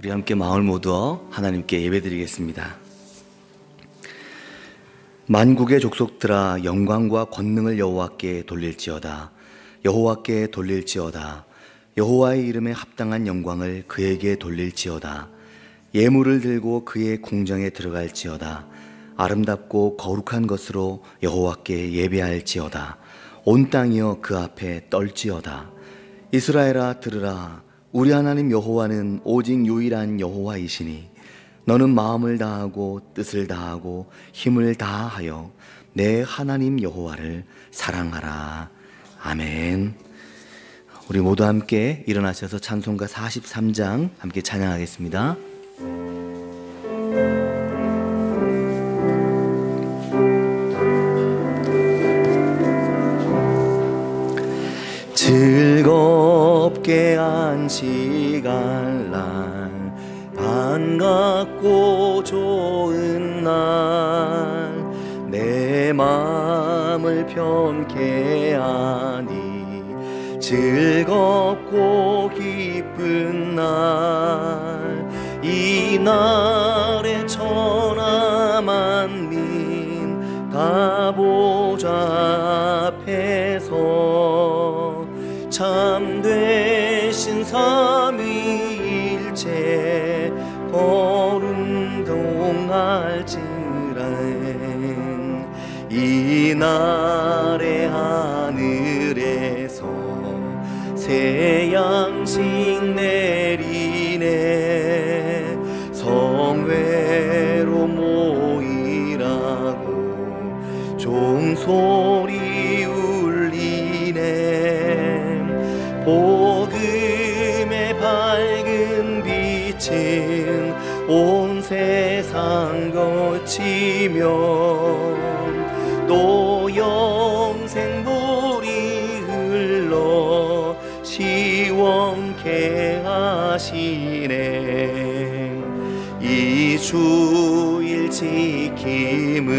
우리 함께 마음을 모두어 하나님께 예배드리겠습니다. 만국의 족속들아 영광과 권능을 여호와께 돌릴지어다. 여호와께 돌릴지어다. 여호와의 이름에 합당한 영광을 그에게 돌릴지어다. 예물을 들고 그의 궁정에 들어갈지어다. 아름답고 거룩한 것으로 여호와께 예배할지어다. 온 땅이여 그 앞에 떨지어다. 이스라엘아 들으라. 우리 하나님 여호와는 오직 유일한 여호와이시니 너는 마음을 다하고 뜻을 다하고 힘을 다하여 내 하나님 여호와를 사랑하라. 아멘. 우리 모두 함께 일어나셔서 찬송가 43장 함께 찬양하겠습니다. 즐겁게 안식할 날, 반갑고 좋은 날, 내 마음을 편케 하니 즐겁고 기쁜 날, 이 날에 천하 만민 다 보좌 앞에서 참되신 삼위일체 거름동할지라. 이 날에 하늘에서 새 양식 내리네. 성회로 모이라고 종소리 울리네. 복음의 밝은 빛은 온 세상 거치며 또 영생불이 흘러 시원케 하시네. 이 주일 지킴으로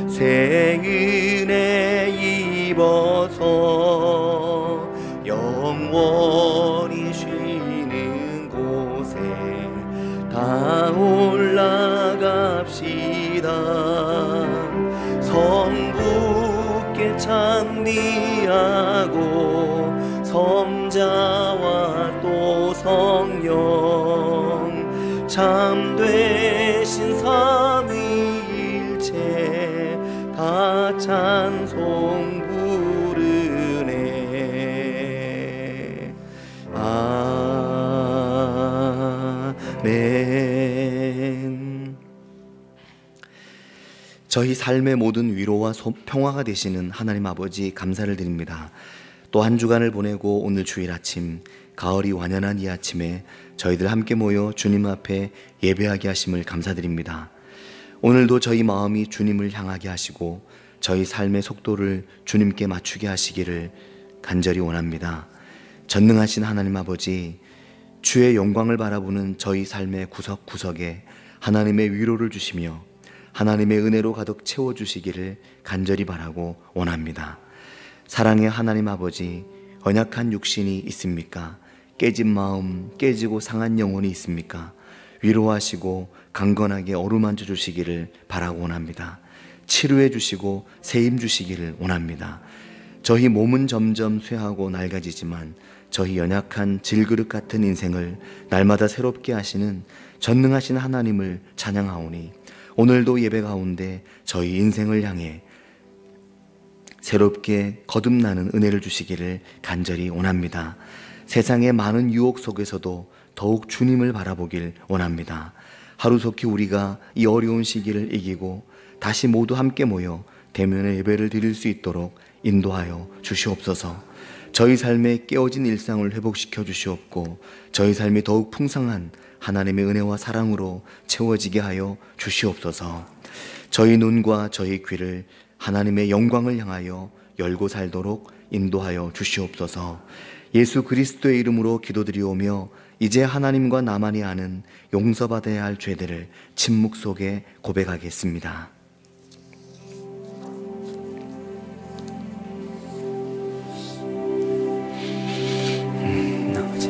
새 은혜 입어서 영원히 쉬는 곳에 다 올라갑시다. 성부께 찬미하고 성자와 또 성령 참되신 삼위일체 다 찬송 부르네. 아멘. 저희 삶의 모든 위로와 평화가 되시는 하나님 아버지 감사를 드립니다. 또 한 주간을 보내고 오늘 주일 아침, 가을이 완연한 이 아침에 저희들 함께 모여 주님 앞에 예배하게 하심을 감사드립니다. 오늘도 저희 마음이 주님을 향하게 하시고 저희 삶의 속도를 주님께 맞추게 하시기를 간절히 원합니다. 전능하신 하나님 아버지, 주의 영광을 바라보는 저희 삶의 구석구석에 하나님의 위로를 주시며 하나님의 은혜로 가득 채워주시기를 간절히 바라고 원합니다. 사랑의 하나님 아버지, 연약한 육신이 있습니까? 깨진 마음, 깨지고 상한 영혼이 있습니까? 위로하시고 강건하게 어루만져 주시기를 바라고 원합니다. 치료해 주시고 세임 주시기를 원합니다. 저희 몸은 점점 쇠하고 낡아지지만 저희 연약한 질그릇 같은 인생을 날마다 새롭게 하시는 전능하신 하나님을 찬양하오니 오늘도 예배 가운데 저희 인생을 향해 새롭게 거듭나는 은혜를 주시기를 간절히 원합니다. 세상의 많은 유혹 속에서도 더욱 주님을 바라보길 원합니다. 하루속히 우리가 이 어려운 시기를 이기고 다시 모두 함께 모여 대면의 예배를 드릴 수 있도록 인도하여 주시옵소서. 저희 삶의 깨어진 일상을 회복시켜 주시옵고 저희 삶이 더욱 풍성한 하나님의 은혜와 사랑으로 채워지게 하여 주시옵소서. 저희 눈과 저희 귀를 하나님의 영광을 향하여 열고 살도록 인도하여 주시옵소서. 예수 그리스도의 이름으로 기도드리오며 이제 하나님과 나만이 아는 용서받아야 할 죄들을 침묵 속에 고백하겠습니다. 아버지,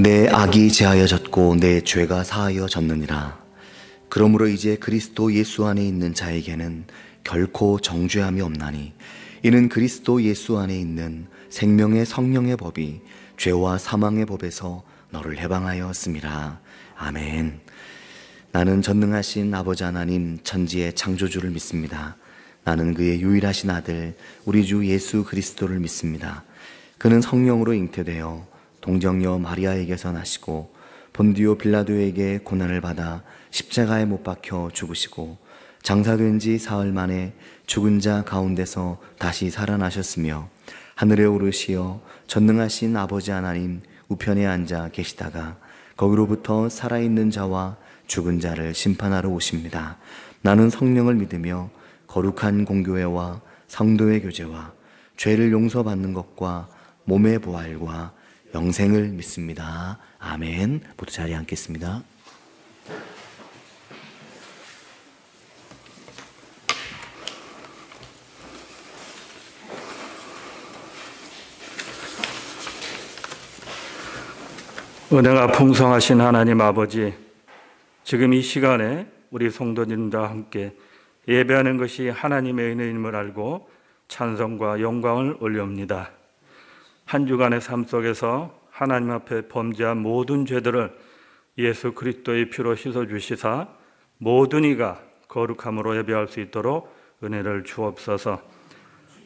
내 악이 제하여졌고 내 죄가 사하여졌느니라. 그러므로 이제 그리스도 예수 안에 있는 자에게는 결코 정죄함이 없나니, 이는 그리스도 예수 안에 있는 생명의 성령의 법이 죄와 사망의 법에서 너를 해방하였음이라. 아멘. 나는 전능하신 아버지 하나님 천지의 창조주를 믿습니다. 나는 그의 유일하신 아들 우리 주 예수 그리스도를 믿습니다. 그는 성령으로 잉태되어 동정녀 마리아에게서 나시고 본디오 빌라도에게 고난을 받아 십자가에 못 박혀 죽으시고 장사된 지 사흘 만에 죽은 자 가운데서 다시 살아나셨으며 하늘에 오르시어 전능하신 아버지 하나님 우편에 앉아 계시다가 거기로부터 살아있는 자와 죽은 자를 심판하러 오십니다. 나는 성령을 믿으며 거룩한 공교회와 성도의 교제와 죄를 용서받는 것과 몸의 부활과 영생을 믿습니다. 아멘. 모두 자리에 앉겠습니다. 은혜가 풍성하신 하나님 아버지, 지금 이 시간에 우리 성도님과 함께 예배하는 것이 하나님의 은혜임을 알고 찬송과 영광을 올려옵니다. 한 주간의 삶 속에서 하나님 앞에 범죄한 모든 죄들을 예수 그리스도의 피로 씻어주시사 모든 이가 거룩함으로 예배할 수 있도록 은혜를 주옵소서.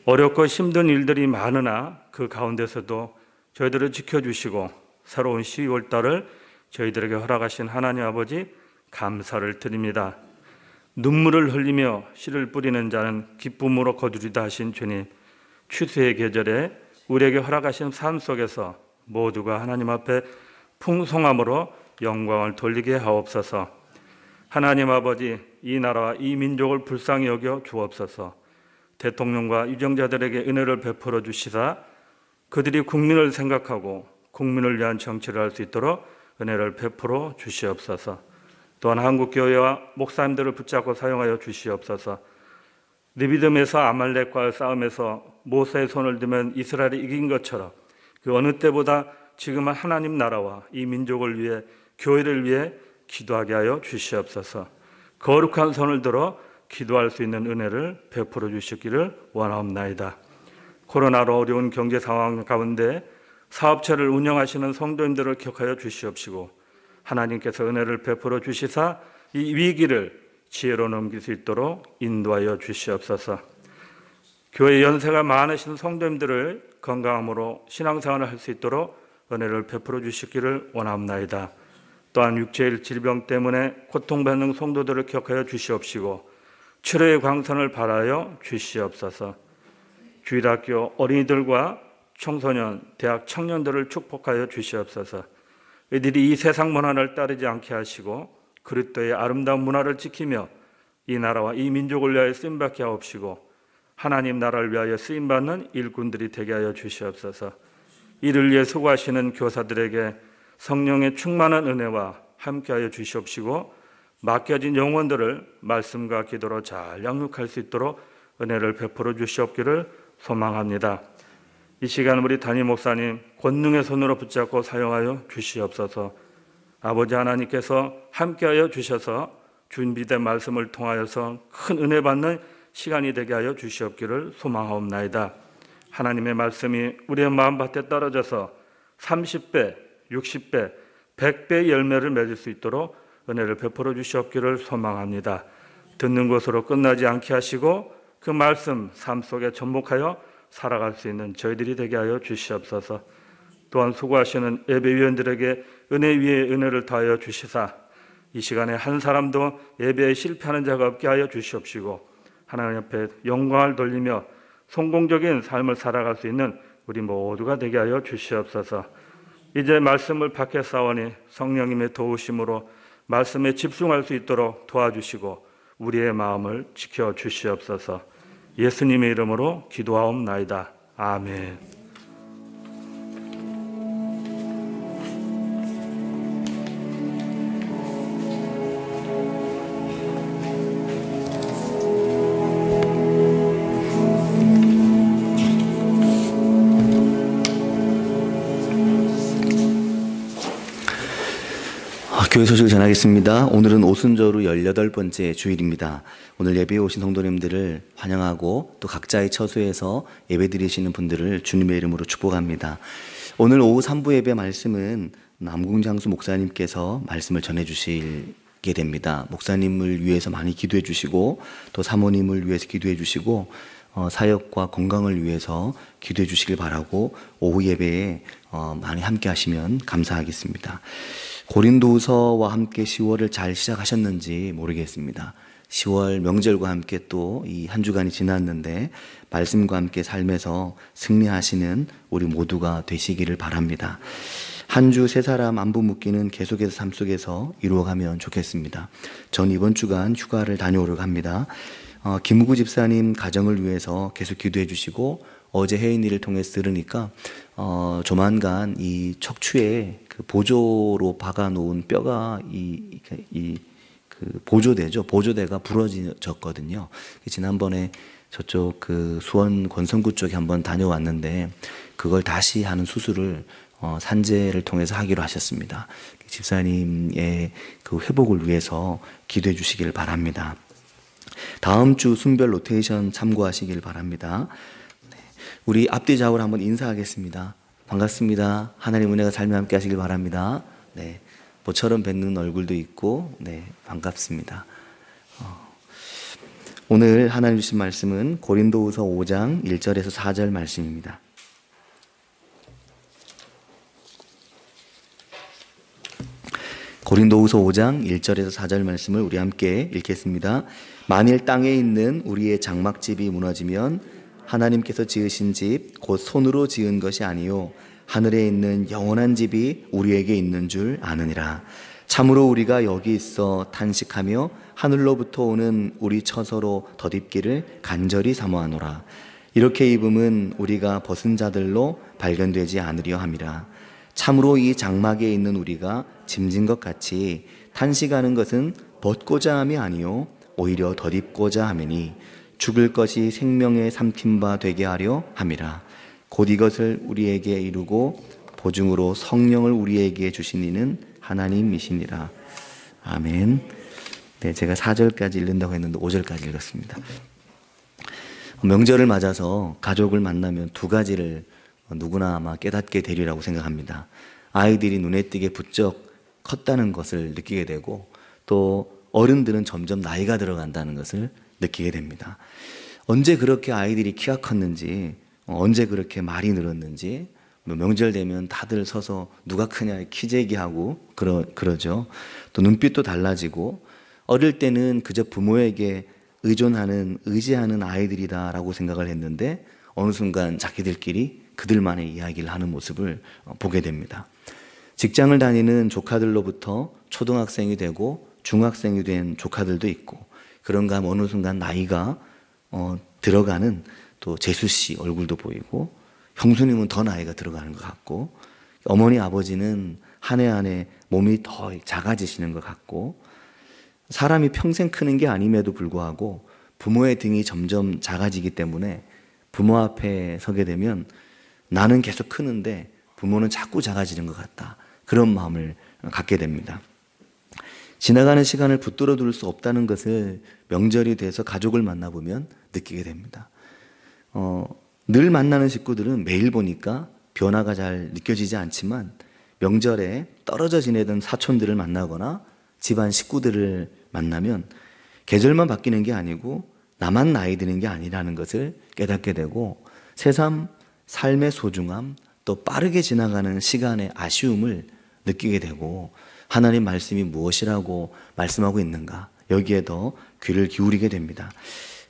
어렵고 힘든 일들이 많으나 그 가운데서도 저희들을 지켜주시고 새로운 12월달을 저희들에게 허락하신 하나님 아버지 감사를 드립니다. 눈물을 흘리며 씨를 뿌리는 자는 기쁨으로 거두리다 하신 주님, 추수의 계절에 우리에게 허락하신 삶 속에서 모두가 하나님 앞에 풍성함으로 영광을 돌리게 하옵소서. 하나님 아버지, 이 나라와 이 민족을 불쌍히 여겨 주옵소서. 대통령과 유정자들에게 은혜를 베풀어 주시사 그들이 국민을 생각하고 국민을 위한 정치를 할 수 있도록 은혜를 베풀어 주시옵소서. 또한 한국교회와 목사님들을 붙잡고 사용하여 주시옵소서. 느비딤에서 아말렉과의 싸움에서 모세의 손을 들면 이스라엘이 이긴 것처럼 그 어느 때보다 지금은 하나님 나라와 이 민족을 위해, 교회를 위해 기도하게 하여 주시옵소서. 거룩한 손을 들어 기도할 수 있는 은혜를 베풀어 주시기를 원하옵나이다. 코로나로 어려운 경제 상황 가운데 사업체를 운영하시는 성도님들을 기억하여 주시옵시고 하나님께서 은혜를 베풀어 주시사 이 위기를 지혜로 넘길 수 있도록 인도하여 주시옵소서. 교회 연세가 많으신 성도님들을 건강함으로 신앙생활을 할 수 있도록 은혜를 베풀어 주시기를 원합나이다. 또한 육체의 질병 때문에 고통받는 성도들을 기억하여 주시옵시고 치료의 광선을 바라여 주시옵소서. 주일학교 어린이들과 청소년, 대학 청년들을 축복하여 주시옵소서. 이들이 이 세상 문화를 따르지 않게 하시고 그리스도의 아름다운 문화를 지키며 이 나라와 이 민족을 위하여 쓰임받게 하옵시고 하나님 나라를 위하여 쓰임받는 일꾼들이 되게 하여 주시옵소서. 이를 위해 수고하시는 교사들에게 성령의 충만한 은혜와 함께하여 주시옵시고 맡겨진 영혼들을 말씀과 기도로 잘 양육할 수 있도록 은혜를 베풀어 주시옵기를 소망합니다. 이 시간 우리 담임 목사님 권능의 손으로 붙잡고 사용하여 주시옵소서. 아버지 하나님께서 함께하여 주셔서 준비된 말씀을 통하여서 큰 은혜 받는 시간이 되게 하여 주시옵기를 소망하옵나이다. 하나님의 말씀이 우리의 마음밭에 떨어져서 30배, 60배, 100배의 열매를 맺을 수 있도록 은혜를 베풀어 주시옵기를 소망합니다. 듣는 것으로 끝나지 않게 하시고 그 말씀 삶 속에 접목하여 살아갈 수 있는 저희들이 되게 하여 주시옵소서. 또한 수고하시는 예배위원들에게 은혜 위에 은혜를 더하여 주시사 이 시간에 한 사람도 예배에 실패하는 자가 없게 하여 주시옵시고 하나님 앞에 영광을 돌리며 성공적인 삶을 살아갈 수 있는 우리 모두가 되게 하여 주시옵소서. 이제 말씀을 받겠사오니 성령님의 도우심으로 말씀에 집중할 수 있도록 도와주시고 우리의 마음을 지켜주시옵소서. 예수님의 이름으로 기도하옵나이다. 아멘. 교회 소식을 전하겠습니다. 오늘은 오순절후 18번째 주일입니다. 오늘 예배에 오신 성도님들을 환영하고 또 각자의 처소에서 예배 드리시는 분들을 주님의 이름으로 축복합니다. 오늘 오후 3부 예배 말씀은 남궁장수 목사님께서 말씀을 전해주시게 됩니다. 목사님을 위해서 많이 기도해 주시고 또 사모님을 위해서 기도해 주시고 사역과 건강을 위해서 기도해 주시길 바라고 오후 예배에 많이 함께 하시면 감사하겠습니다. 고린도후서와 함께 10월을 잘 시작하셨는지 모르겠습니다. 10월 명절과 함께 또 이 한 주간이 지났는데 말씀과 함께 삶에서 승리하시는 우리 모두가 되시기를 바랍니다. 한 주 세 사람 안부 묻기는 계속해서 삶 속에서 이루어가면 좋겠습니다. 전 이번 주간 휴가를 다녀오려고 합니다. 김우구 집사님 가정을 위해서 계속 기도해 주시고 어제 해인 일을 통해서 들으니까 조만간 이 척추에 그 보조로 박아 놓은 뼈가 그 보조대죠. 보조대가 부러졌거든요. 지난번에 저쪽 그 수원 권성구 쪽에 한번 다녀왔는데 그걸 다시 하는 수술을 산재를 통해서 하기로 하셨습니다. 집사님의 그 회복을 위해서 기도해 주시길 바랍니다. 다음 주 순별 로테이션 참고하시길 바랍니다. 우리 앞뒤 좌우로 한번 인사하겠습니다. 반갑습니다. 하나님 은혜가 삶에 함께 하시길 바랍니다. 네, 모처럼 뵙는 얼굴도 있고, 네, 반갑습니다. 오늘 하나님 주신 말씀은 고린도후서 5장 1절에서 4절 말씀입니다. 고린도후서 5장 1절에서 4절 말씀을 우리 함께 읽겠습니다. 만일 땅에 있는 우리의 장막집이 무너지면 하나님께서 지으신 집 곧 손으로 지은 것이 아니요 하늘에 있는 영원한 집이 우리에게 있는 줄 아느니라. 참으로 우리가 여기 있어 탄식하며 하늘로부터 오는 우리 처소로 덧입기를 간절히 사모하노라. 이렇게 입음은 우리가 벗은 자들로 발견되지 않으려 함이라. 참으로 이 장막에 있는 우리가 짐진 것 같이 탄식하는 것은 벗고자 함이 아니요 오히려 덧입고자 함이니 죽을 것이 생명의 삼킨 바 되게 하려 함이라. 곧 이것을 우리에게 이루고 보증으로 성령을 우리에게 주신 이는 하나님이시니라. 아멘. 네, 제가 4절까지 읽는다고 했는데 5절까지 읽었습니다. 명절을 맞아서 가족을 만나면 두 가지를 누구나 아마 깨닫게 되리라고 생각합니다. 아이들이 눈에 띄게 부쩍 컸다는 것을 느끼게 되고 또 어른들은 점점 나이가 들어간다는 것을 느끼게 됩니다. 언제 그렇게 아이들이 키가 컸는지, 언제 그렇게 말이 늘었는지, 명절 되면 다들 서서 누가 크냐 키 재기하고 그러죠. 또 눈빛도 달라지고 어릴 때는 그저 부모에게 의지하는 아이들이다라고 생각을 했는데 어느 순간 자기들끼리 그들만의 이야기를 하는 모습을 보게 됩니다. 직장을 다니는 조카들로부터 초등학생이 되고 중학생이 된 조카들도 있고 그런가 하면 어느 순간 나이가 들어가는 또 재수 씨 얼굴도 보이고 형수님은 더 나이가 들어가는 것 같고 어머니 아버지는 한 해 한 해 몸이 더 작아지시는 것 같고 사람이 평생 크는 게 아님에도 불구하고 부모의 등이 점점 작아지기 때문에 부모 앞에 서게 되면 나는 계속 크는데 부모는 자꾸 작아지는 것 같다. 그런 마음을 갖게 됩니다. 지나가는 시간을 붙들어 둘 수 없다는 것을 명절이 돼서 가족을 만나보면 느끼게 됩니다. 늘 만나는 식구들은 매일 보니까 변화가 잘 느껴지지 않지만 명절에 떨어져 지내던 사촌들을 만나거나 집안 식구들을 만나면 계절만 바뀌는 게 아니고 나만 나이 드는 게 아니라는 것을 깨닫게 되고 새삼 삶의 소중함 또 빠르게 지나가는 시간의 아쉬움을 느끼게 되고 하나님 말씀이 무엇이라고 말씀하고 있는가 여기에 더 귀를 기울이게 됩니다.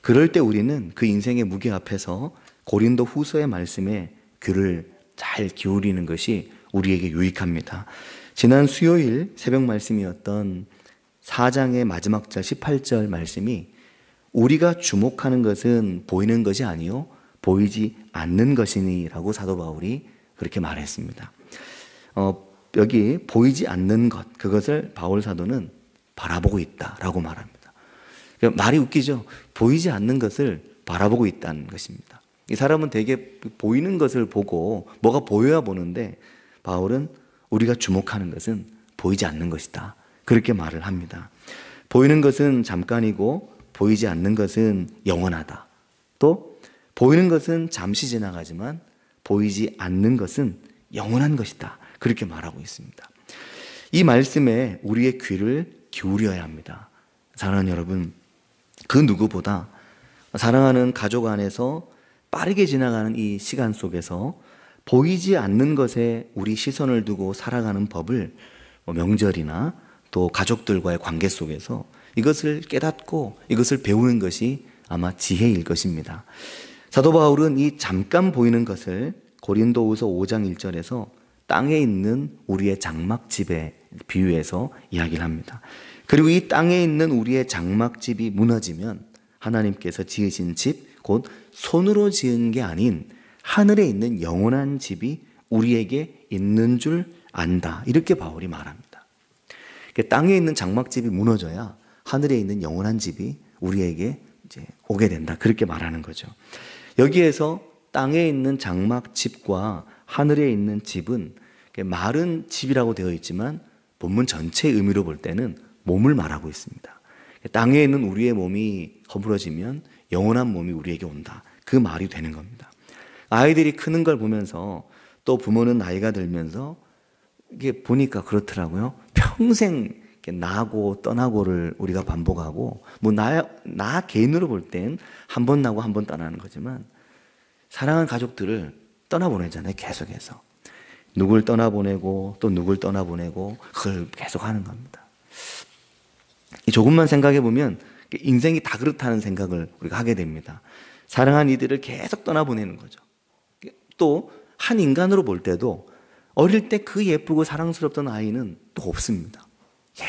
그럴 때 우리는 그 인생의 무게 앞에서 고린도 후서의 말씀에 귀를 잘 기울이는 것이 우리에게 유익합니다. 지난 수요일 새벽 말씀이었던 4장의 마지막 절 18절 말씀이 우리가 주목하는 것은 보이는 것이 아니요 보이지 않는 것이니 라고 사도 바울이 그렇게 말했습니다. 여기 보이지 않는 것 그것을 바울 사도는 바라보고 있다라고 말합니다. 말이 웃기죠. 보이지 않는 것을 바라보고 있다는 것입니다. 이 사람은 되게 보이는 것을 보고 뭐가 보여야 보는데 바울은 우리가 주목하는 것은 보이지 않는 것이다. 그렇게 말을 합니다. 보이는 것은 잠깐이고 보이지 않는 것은 영원하다. 또 보이는 것은 잠시 지나가지만 보이지 않는 것은 영원한 것이다. 그렇게 말하고 있습니다. 이 말씀에 우리의 귀를 기울여야 합니다. 사랑하는 여러분, 그 누구보다 사랑하는 가족 안에서 빠르게 지나가는 이 시간 속에서 보이지 않는 것에 우리 시선을 두고 살아가는 법을 명절이나 또 가족들과의 관계 속에서 이것을 깨닫고 이것을 배우는 것이 아마 지혜일 것입니다. 사도 바울은 이 잠깐 보이는 것을 고린도후서 5장 1절에서 땅에 있는 우리의 장막집에 비유해서 이야기를 합니다. 그리고 이 땅에 있는 우리의 장막집이 무너지면 하나님께서 지으신 집, 곧 손으로 지은 게 아닌 하늘에 있는 영원한 집이 우리에게 있는 줄 안다. 이렇게 바울이 말합니다. 땅에 있는 장막집이 무너져야 하늘에 있는 영원한 집이 우리에게 이제 오게 된다. 그렇게 말하는 거죠. 여기에서 땅에 있는 장막집과 하늘에 있는 집은 마른 집이라고 되어 있지만 본문 전체의 의미로 볼 때는 몸을 말하고 있습니다. 땅에 있는 우리의 몸이 허물어지면 영원한 몸이 우리에게 온다. 그 말이 되는 겁니다. 아이들이 크는 걸 보면서 또 부모는 나이가 들면서 이게 보니까 그렇더라고요. 평생 나고 떠나고를 우리가 반복하고 나 개인으로 볼 땐 한 번 나고 한 번 떠나는 거지만 사랑하는 가족들을 떠나보내잖아요. 계속해서. 누굴 떠나보내고 또 누굴 떠나보내고 그걸 계속 하는 겁니다. 조금만 생각해 보면 인생이 다 그렇다는 생각을 우리가 하게 됩니다. 사랑한 이들을 계속 떠나보내는 거죠. 또 한 인간으로 볼 때도 어릴 때 그 예쁘고 사랑스럽던 아이는 또 없습니다.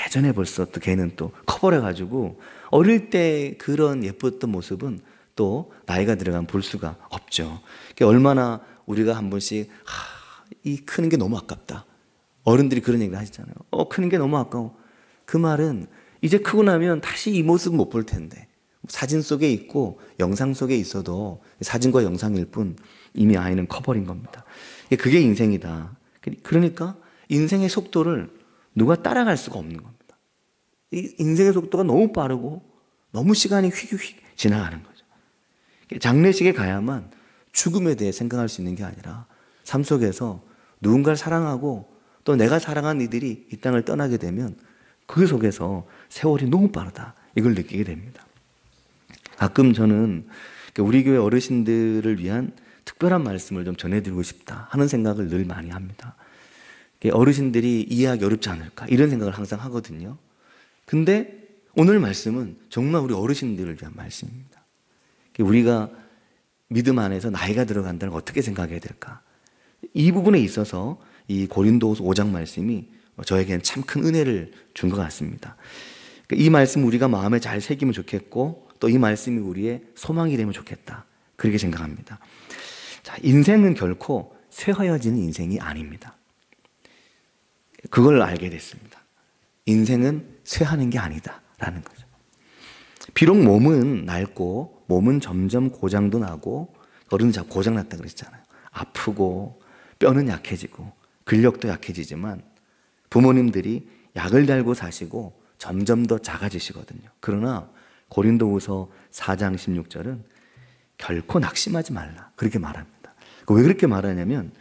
예전에 벌써 또 걔는 또 커버려가지고 어릴 때 그런 예뻤던 모습은 또 나이가 들어가면 볼 수가 없죠. 얼마나 우리가 한 번씩 이 크는 게 너무 아깝다. 어른들이 그런 얘기를 하시잖아요. 크는 게 너무 아까워. 그 말은 이제 크고 나면 다시 이 모습은 못 볼 텐데 사진 속에 있고 영상 속에 있어도 사진과 영상일 뿐 이미 아이는 커버린 겁니다. 그게 인생이다. 그러니까 인생의 속도를 누가 따라갈 수가 없는 겁니다. 이 인생의 속도가 너무 빠르고 너무 시간이 휙휙 지나가는 거죠. 장례식에 가야만 죽음에 대해 생각할 수 있는 게 아니라 삶 속에서 누군가를 사랑하고 또 내가 사랑한 이들이 이 땅을 떠나게 되면 그 속에서 세월이 너무 빠르다. 이걸 느끼게 됩니다. 가끔 저는 우리 교회 어르신들을 위한 특별한 말씀을 좀 전해드리고 싶다 하는 생각을 늘 많이 합니다. 어르신들이 이해하기 어렵지 않을까 이런 생각을 항상 하거든요. 근데 오늘 말씀은 정말 우리 어르신들을 위한 말씀입니다. 우리가 믿음 안에서 나이가 들어간다는 걸 어떻게 생각해야 될까? 이 부분에 있어서 이 고린도후서 5장 말씀이 저에게는 참 큰 은혜를 준 것 같습니다. 이 말씀 우리가 마음에 잘 새기면 좋겠고 또 이 말씀이 우리의 소망이 되면 좋겠다. 그렇게 생각합니다. 자, 인생은 결코 쇠하여지는 인생이 아닙니다. 그걸 알게 됐습니다. 인생은 쇠하는 게 아니다라는 거죠. 비록 몸은 낡고 몸은 점점 고장도 나고 어른들 자꾸 고장났다 그랬잖아요. 아프고 뼈는 약해지고 근력도 약해지지만 부모님들이 약을 달고 사시고 점점 더 작아지시거든요. 그러나 고린도후서 4장 16절은 결코 낙심하지 말라 그렇게 말합니다. 왜 그렇게 말하냐면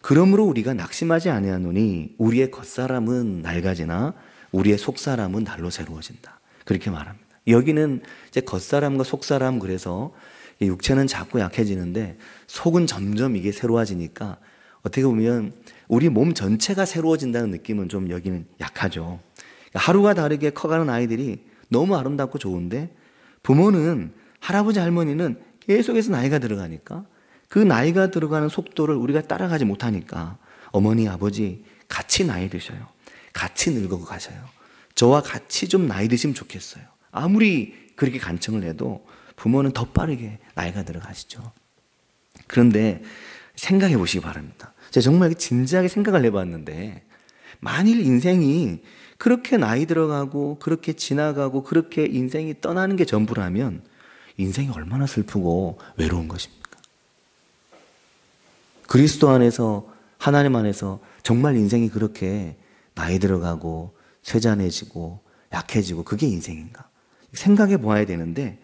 그러므로 우리가 낙심하지 아니하노니 우리의 겉사람은 낡아지나 우리의 속사람은 날로 새로워진다. 그렇게 말합니다. 여기는 이제 겉사람과 속사람 그래서 육체는 자꾸 약해지는데 속은 점점 이게 새로워지니까 어떻게 보면 우리 몸 전체가 새로워진다는 느낌은 좀 여기는 약하죠. 하루가 다르게 커가는 아이들이 너무 아름답고 좋은데 부모는 할아버지 할머니는 계속해서 나이가 들어가니까 그 나이가 들어가는 속도를 우리가 따라가지 못하니까 어머니 아버지 같이 나이 드셔요. 같이 늙어 가셔요. 저와 같이 좀 나이 드시면 좋겠어요. 아무리 그렇게 간청을 해도 부모는 더 빠르게 나이가 들어가시죠. 그런데 생각해 보시기 바랍니다. 제가 정말 진지하게 생각을 해봤는데 만일 인생이 그렇게 나이 들어가고 그렇게 지나가고 그렇게 인생이 떠나는 게 전부라면 인생이 얼마나 슬프고 외로운 것입니까? 그리스도 안에서 하나님 안에서 정말 인생이 그렇게 나이 들어가고 쇠잔해지고 약해지고 그게 인생인가? 생각해 보아야 되는데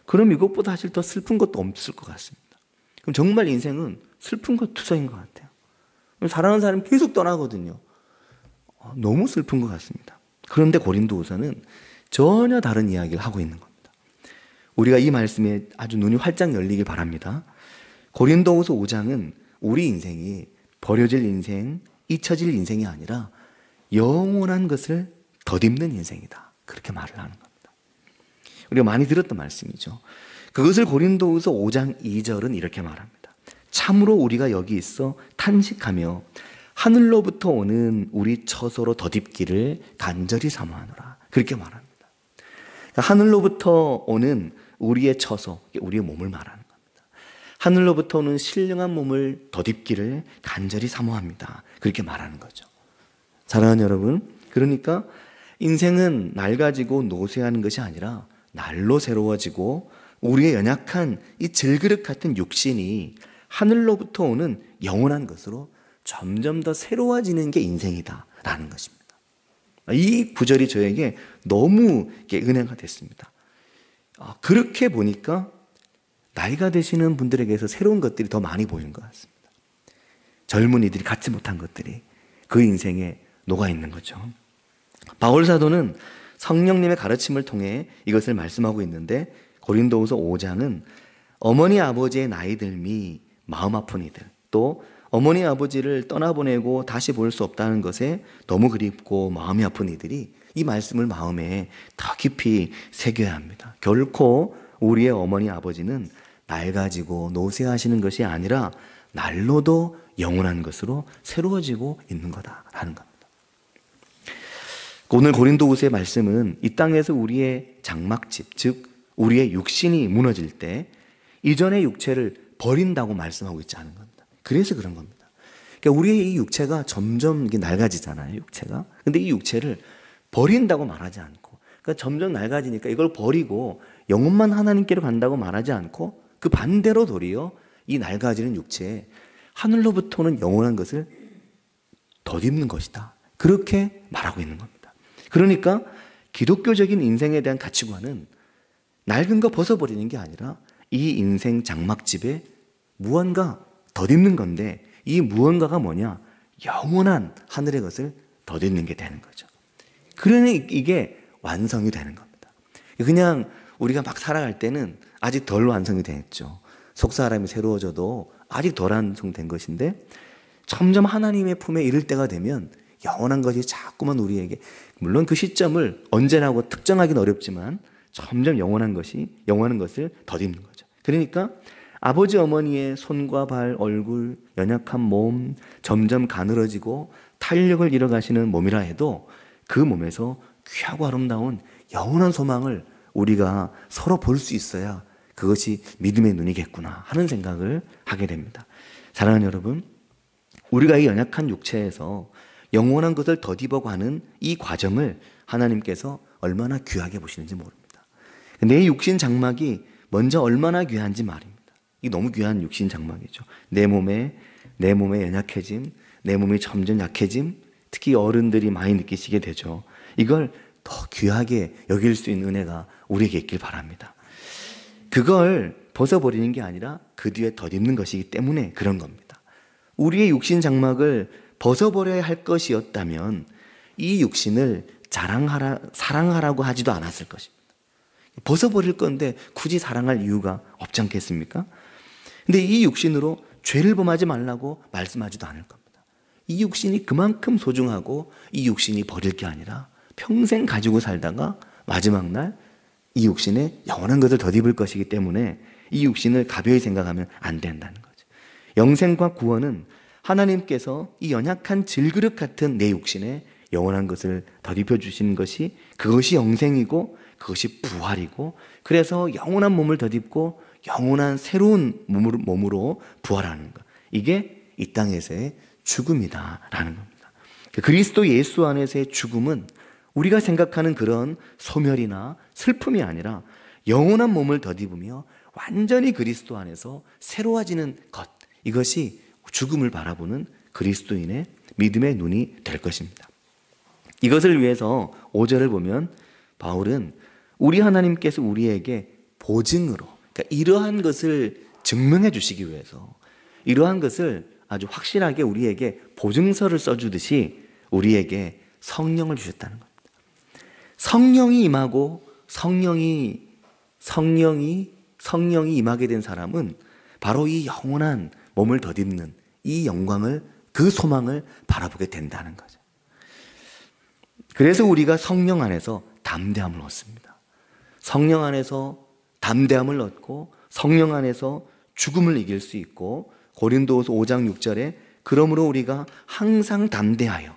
그럼 이것보다 사실 더 슬픈 것도 없을 것 같습니다. 그럼 정말 인생은 슬픈 것 투성인 것 같아요. 사랑하는 사람이 계속 떠나거든요. 너무 슬픈 것 같습니다. 그런데 고린도후서는 전혀 다른 이야기를 하고 있는 겁니다. 우리가 이 말씀에 아주 눈이 활짝 열리길 바랍니다. 고린도후서 5장은 우리 인생이 버려질 인생, 잊혀질 인생이 아니라 영원한 것을 덧입는 인생이다. 그렇게 말을 하는 겁니다. 우리가 많이 들었던 말씀이죠. 그것을 고린도후서 5장 2절은 이렇게 말합니다. 참으로 우리가 여기 있어 탄식하며 하늘로부터 오는 우리 처소로 덧입기를 간절히 사모하노라. 그렇게 말합니다. 그러니까 하늘로부터 오는 우리의 처소, 우리의 몸을 말하는 겁니다. 하늘로부터 오는 신령한 몸을 덧입기를 간절히 사모합니다. 그렇게 말하는 거죠. 사랑하는 여러분, 그러니까 인생은 낡아지고 노쇠하는 것이 아니라 날로 새로워지고 우리의 연약한 이 질그릇 같은 육신이 하늘로부터 오는 영원한 것으로 점점 더 새로워지는 게 인생이다라는 것입니다. 이 구절이 저에게 너무 은혜가 됐습니다. 그렇게 보니까 나이가 드시는 분들에게서 새로운 것들이 더 많이 보이는 것 같습니다. 젊은이들이 갖지 못한 것들이 그 인생에 녹아 있는 거죠. 바울 사도는 성령님의 가르침을 통해 이것을 말씀하고 있는데 고린도후서 5장은 어머니 아버지의 나이 들미 마음 아픈 이들, 또 어머니 아버지를 떠나보내고 다시 볼 수 없다는 것에 너무 그립고 마음이 아픈 이들이 이 말씀을 마음에 더 깊이 새겨야 합니다. 결코 우리의 어머니 아버지는 낡아지고 노쇠하시는 것이 아니라 날로도 영원한 것으로 새로워지고 있는 거다라는 겁니다. 오늘 고린도후서의 말씀은 이 땅에서 우리의 장막집, 즉 우리의 육신이 무너질 때 이전의 육체를 버린다고 말씀하고 있지 않은 겁니다. 그래서 그런 겁니다. 그러니까 우리의 이 육체가 점점 이게 낡아지잖아요, 육체가. 근데 이 육체를 버린다고 말하지 않고, 그러니까 점점 낡아지니까 이걸 버리고 영혼만 하나님께로 간다고 말하지 않고 그 반대로 도리어 이 낡아지는 육체에 하늘로부터 오는 영원한 것을 덧입는 것이다. 그렇게 말하고 있는 겁니다. 그러니까 기독교적인 인생에 대한 가치관은 낡은 거 벗어버리는 게 아니라 이 인생 장막집에 무언가 덧입는 건데 이 무언가가 뭐냐? 영원한 하늘의 것을 덧입는 게 되는 거죠. 그러니 이게 완성이 되는 겁니다. 그냥 우리가 막 살아갈 때는 아직 덜 완성이 됐죠. 속사람이 새로워져도 아직 덜 완성된 것인데 점점 하나님의 품에 이를 때가 되면 영원한 것이 자꾸만 우리에게, 물론 그 시점을 언제라고 특정하기는 어렵지만 점점 영원한 것을 덧입는 거죠. 그러니까 아버지 어머니의 손과 발, 얼굴, 연약한 몸, 점점 가늘어지고 탄력을 잃어가시는 몸이라 해도 그 몸에서 귀하고 아름다운 영원한 소망을 우리가 서로 볼 수 있어야 그것이 믿음의 눈이겠구나 하는 생각을 하게 됩니다. 사랑하는 여러분, 우리가 이 연약한 육체에서 영원한 것을 덧입어가는 이 과정을 하나님께서 얼마나 귀하게 보시는지 모릅니다. 내 육신 장막이 먼저 얼마나 귀한지 말입니다. 이 너무 귀한 육신 장막이죠. 내 몸의 연약해짐, 내 몸이 점점 약해짐, 특히 어른들이 많이 느끼시게 되죠. 이걸 더 귀하게 여길 수 있는 은혜가 우리에게 있길 바랍니다. 그걸 벗어버리는 게 아니라 그 뒤에 덧입는 것이기 때문에 그런 겁니다. 우리의 육신 장막을 벗어버려야 할 것이었다면 이 육신을 사랑하라고 하지도 않았을 것입니다. 벗어버릴 건데 굳이 사랑할 이유가 없지 않겠습니까? 근데 이 육신으로 죄를 범하지 말라고 말씀하지도 않을 겁니다. 이 육신이 그만큼 소중하고 이 육신이 버릴 게 아니라 평생 가지고 살다가 마지막 날 이 육신에 영원한 것을 덧입을 것이기 때문에 이 육신을 가벼이 생각하면 안 된다는 거죠. 영생과 구원은 하나님께서 이 연약한 질그릇 같은 내 육신에 영원한 것을 덧입혀 주시는 것이, 그것이 영생이고 그것이 부활이고, 그래서 영원한 몸을 덧입고 영원한 새로운 몸으로 부활하는 것, 이게 이 땅에서의 죽음이다라는 겁니다. 그리스도 예수 안에서의 죽음은 우리가 생각하는 그런 소멸이나 슬픔이 아니라 영원한 몸을 덧입으며 완전히 그리스도 안에서 새로워지는 것, 이것이 죽음을 바라보는 그리스도인의 믿음의 눈이 될 것입니다. 이것을 위해서 5절을 보면 바울은 우리 하나님께서 우리에게 보증으로, 그러니까 이러한 것을 증명해 주시기 위해서, 이러한 것을 아주 확실하게 우리에게 보증서를 써주듯이 우리에게 성령을 주셨다는 겁니다. 성령이 임하고 성령이 임하게 된 사람은 바로 이 영원한 몸을 덧입는 이 영광을, 그 소망을 바라보게 된다는 거죠. 그래서 우리가 성령 안에서 담대함을 얻습니다. 성령 안에서 담대함을 얻고 성령 안에서 죽음을 이길 수 있고, 고린도후서 5장 6절에 그러므로 우리가 항상 담대하여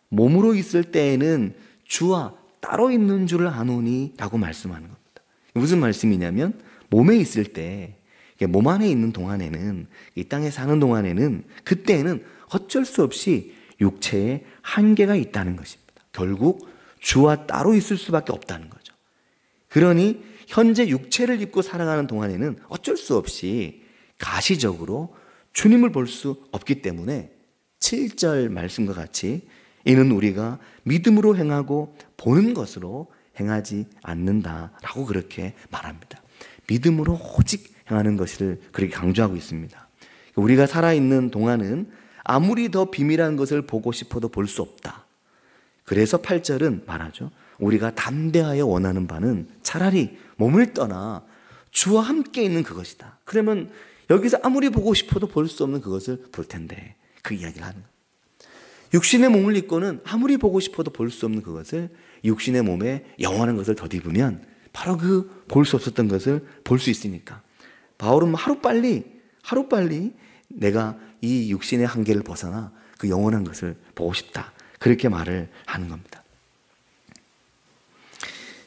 몸으로 있을 때에는 주와 따로 있는 줄을 아노니 라고 말씀하는 겁니다. 무슨 말씀이냐면 몸에 있을 때, 몸 안에 있는 동안에는, 이 땅에 사는 동안에는, 그때에는 어쩔 수 없이 육체에 한계가 있다는 것입니다. 결국 주와 따로 있을 수밖에 없다는 거죠. 그러니 현재 육체를 입고 살아가는 동안에는 어쩔 수 없이 가시적으로 주님을 볼 수 없기 때문에 7절 말씀과 같이 이는 우리가 믿음으로 행하고 보는 것으로 행하지 않는다라고 그렇게 말합니다. 믿음으로 오직 행하는 것을 그렇게 강조하고 있습니다. 우리가 살아있는 동안은 아무리 더 비밀한 것을 보고 싶어도 볼 수 없다. 그래서 8절은 말하죠. 우리가 담대하여 원하는 바는 차라리 몸을 떠나 주와 함께 있는 그것이다. 그러면 여기서 아무리 보고 싶어도 볼 수 없는 그것을 볼 텐데, 그 이야기를 하는 거예요. 육신의 몸을 입고는 아무리 보고 싶어도 볼 수 없는 그것을 육신의 몸에 영원한 것을 덧입으면 바로 그 볼 수 없었던 것을 볼 수 있으니까 바울은 하루빨리 내가 이 육신의 한계를 벗어나 그 영원한 것을 보고 싶다. 그렇게 말을 하는 겁니다.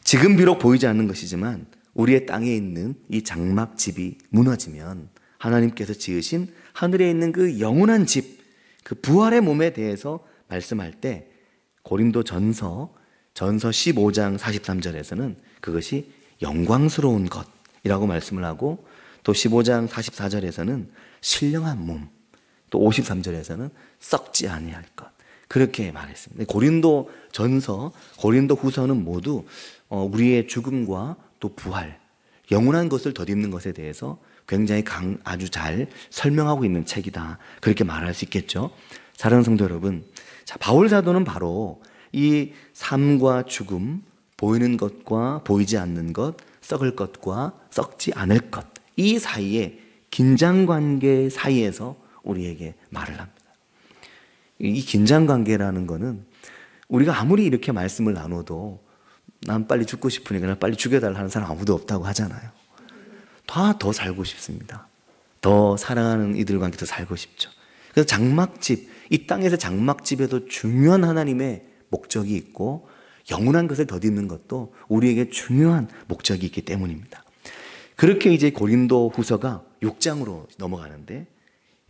지금 비록 보이지 않는 것이지만 우리의 땅에 있는 이 장막집이 무너지면 하나님께서 지으신 하늘에 있는 그 영원한 집, 그 부활의 몸에 대해서 말씀할 때 고린도 전서 15장 43절에서는 그것이 영광스러운 것이라고 말씀을 하고, 또 15장 44절에서는 신령한 몸, 또 53절에서는 썩지 아니할 것, 그렇게 말했습니다. 고린도 전서, 고린도 후서는 모두 우리의 죽음과 또 부활, 영원한 것을 덧입는 것에 대해서 굉장히 아주 잘 설명하고 있는 책이다. 그렇게 말할 수 있겠죠. 사랑하는 성도 여러분, 자, 바울 사도는 바로 이 삶과 죽음, 보이는 것과 보이지 않는 것, 썩을 것과 썩지 않을 것, 이 사이에 긴장관계 사이에서 우리에게 말을 합니다. 이 긴장관계라는 거는 우리가 아무리 이렇게 말씀을 나눠도 난 빨리 죽고 싶으니까 난 빨리 죽여달라 하는 사람 아무도 없다고 하잖아요. 다 더 살고 싶습니다. 더 사랑하는 이들과 함께 더 살고 싶죠. 그래서 장막집, 이 땅에서 장막집에도 중요한 하나님의 목적이 있고 영원한 것을 덧입는 것도 우리에게 중요한 목적이 있기 때문입니다. 그렇게 이제 고린도 후서가 6장으로 넘어가는데,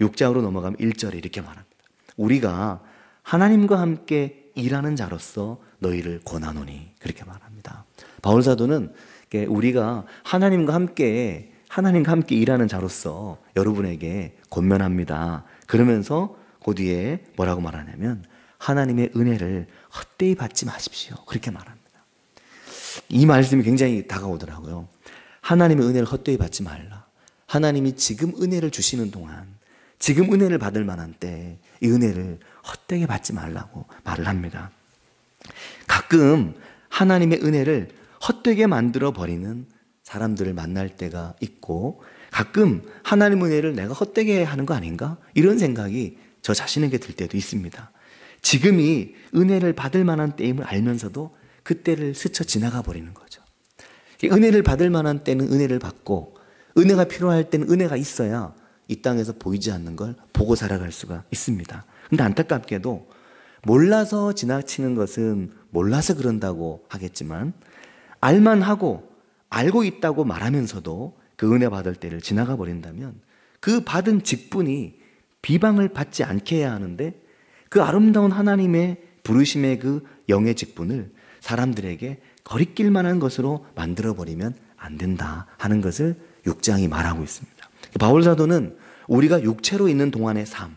6장으로 넘어가면 1절에 이렇게 말합니다. 우리가 하나님과 함께 일하는 자로서 너희를 권하노니, 그렇게 말합니다. 바울 사도는 우리가 하나님과 함께 일하는 자로서 여러분에게 권면합니다. 그러면서 그 뒤에 뭐라고 말하냐면 하나님의 은혜를 헛되이 받지 마십시오. 그렇게 말합니다. 이 말씀이 굉장히 다가오더라고요. 하나님의 은혜를 헛되이 받지 말라. 하나님이 지금 은혜를 주시는 동안, 지금 은혜를 받을 만한 때 이 은혜를 헛되게 받지 말라고 말을 합니다. 가끔 하나님의 은혜를 헛되게 만들어 버리는 사람들을 만날 때가 있고, 가끔 하나님의 은혜를 내가 헛되게 하는 거 아닌가? 이런 생각이 저 자신에게 들 때도 있습니다. 지금이 은혜를 받을 만한 때임을 알면서도 그때를 스쳐 지나가 버리는 거죠. 은혜를 받을 만한 때는 은혜를 받고, 은혜가 필요할 때는 은혜가 있어야 이 땅에서 보이지 않는 걸 보고 살아갈 수가 있습니다. 근데 안타깝게도 몰라서 지나치는 것은 몰라서 그런다고 하겠지만, 알만하고 알고 있다고 말하면서도 그 은혜 받을 때를 지나가 버린다면 그 받은 직분이 비방을 받지 않게 해야 하는데, 그 아름다운 하나님의 부르심의 그 영의 직분을 사람들에게 거리낄 만한 것으로 만들어버리면 안 된다 하는 것을 6장이 말하고 있습니다. 바울 사도는 우리가 육체로 있는 동안의 삶,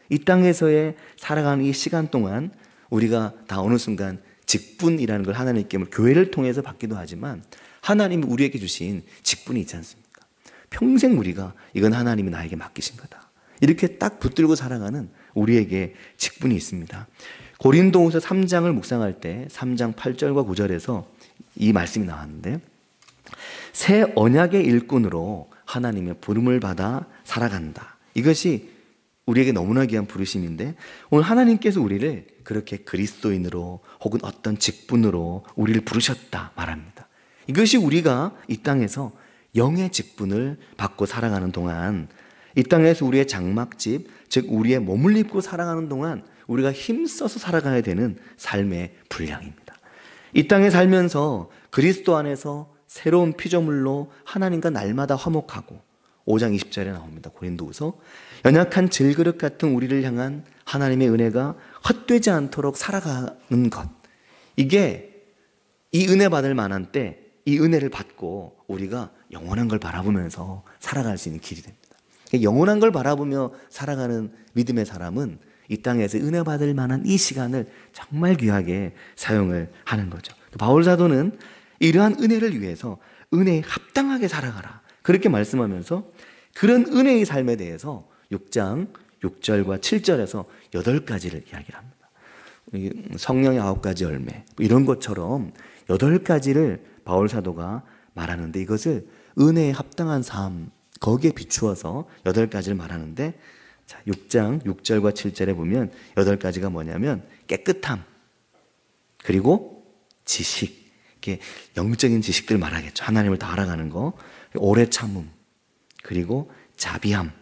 이 땅에서의 살아가는 이 시간 동안 우리가 다 어느 순간 직분이라는 걸 하나님께 교회를 통해서 받기도 하지만 하나님이 우리에게 주신 직분이 있지 않습니까? 평생 우리가 이건 하나님이 나에게 맡기신 거다. 이렇게 딱 붙들고 살아가는 우리에게 직분이 있습니다. 고린도후서 3장을 묵상할 때 3장 8절과 9절에서 이 말씀이 나왔는데 새 언약의 일꾼으로 하나님의 부름을 받아 살아간다. 이것이 우리에게 너무나 귀한 부르심인데 오늘 하나님께서 우리를 그렇게 그리스도인으로 혹은 어떤 직분으로 우리를 부르셨다 말합니다. 이것이 우리가 이 땅에서 영의 직분을 받고 살아가는 동안 이 땅에서 우리의 장막집, 즉 우리의 몸을 입고 살아가는 동안 우리가 힘써서 살아가야 되는 삶의 분량입니다. 이 땅에 살면서 그리스도 안에서 새로운 피조물로 하나님과 날마다 화목하고 5장 20절에 나옵니다. 고린도후서 연약한 질그릇 같은 우리를 향한 하나님의 은혜가 헛되지 않도록 살아가는 것, 이게 이 은혜 받을 만한 때 이 은혜를 받고 우리가 영원한 걸 바라보면서 살아갈 수 있는 길이 됩니다. 영원한 걸 바라보며 살아가는 믿음의 사람은 이 땅에서 은혜 받을 만한 이 시간을 정말 귀하게 사용을 하는 거죠. 바울 사도는 이러한 은혜를 위해서 은혜에 합당하게 살아가라 그렇게 말씀하면서 그런 은혜의 삶에 대해서 6장 6절과 7절에서 8가지를 이야기를 합니다. 성령의 9가지 열매 이런 것처럼 8가지를 바울 사도가 말하는데 이것을 은혜에 합당한 삶 거기에 비추어서 8가지를 말하는데 자, 6장 6절과 7절에 보면 8가지가 뭐냐면 깨끗함, 그리고 지식, 이렇게 영적인 지식들 말하겠죠. 하나님을 더 알아가는 거, 오래 참음, 그리고 자비함.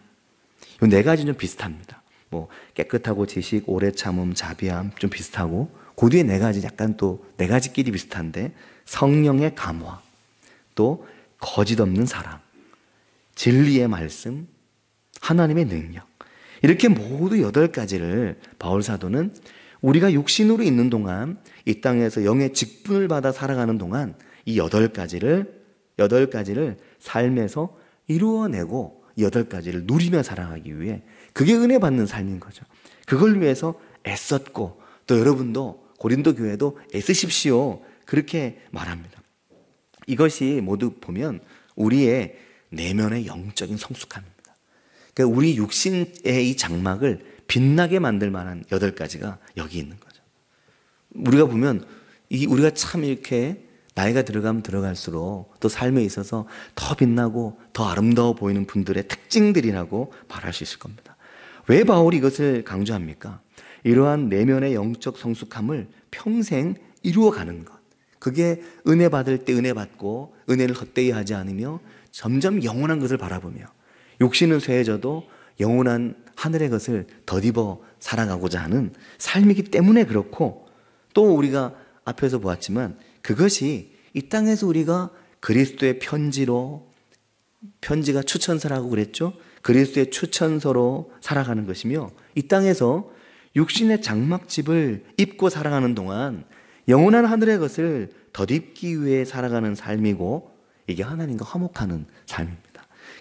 이 4가지는 좀 비슷합니다. 뭐 깨끗하고 지식, 오래 참음, 자비함 좀 비슷하고 그 뒤에 4가지 약간 또 4가지끼리 비슷한데 성령의 감화, 또 거짓 없는 사랑, 진리의 말씀, 하나님의 능력, 이렇게 모두 8가지를 바울 사도는 우리가 육신으로 있는 동안 이 땅에서 영의 직분을 받아 살아가는 동안 이 8가지를 삶에서 이루어내고 8가지를 누리며 살아가기 위해 그게 은혜 받는 삶인 거죠. 그걸 위해서 애썼고 또 여러분도 고린도 교회도 애쓰십시오 그렇게 말합니다. 이것이 모두 보면 우리의 내면의 영적인 성숙함입니다. 그러니까 우리 육신의 이 장막을 빛나게 만들 만한 8가지가 여기 있는 거죠. 우리가 보면 우리가 참 이렇게 나이가 들어가면 들어갈수록 또 삶에 있어서 더 빛나고 더 아름다워 보이는 분들의 특징들이라고 말할 수 있을 겁니다. 왜 바울이 이것을 강조합니까? 이러한 내면의 영적 성숙함을 평생 이루어가는 것, 그게 은혜 받을 때 은혜 받고 은혜를 헛되이 하지 않으며 점점 영원한 것을 바라보며 육신은 쇠해져도 영원한 하늘의 것을 덧입어 살아가고자 하는 삶이기 때문에 그렇고, 또 우리가 앞에서 보았지만 그것이 이 땅에서 우리가 그리스도의 편지가 추천서라고 그랬죠. 그리스도의 추천서로 살아가는 것이며 이 땅에서 육신의 장막집을 입고 살아가는 동안 영원한 하늘의 것을 덧입기 위해 살아가는 삶이고, 이게 하나님과 화목하는 삶입니다.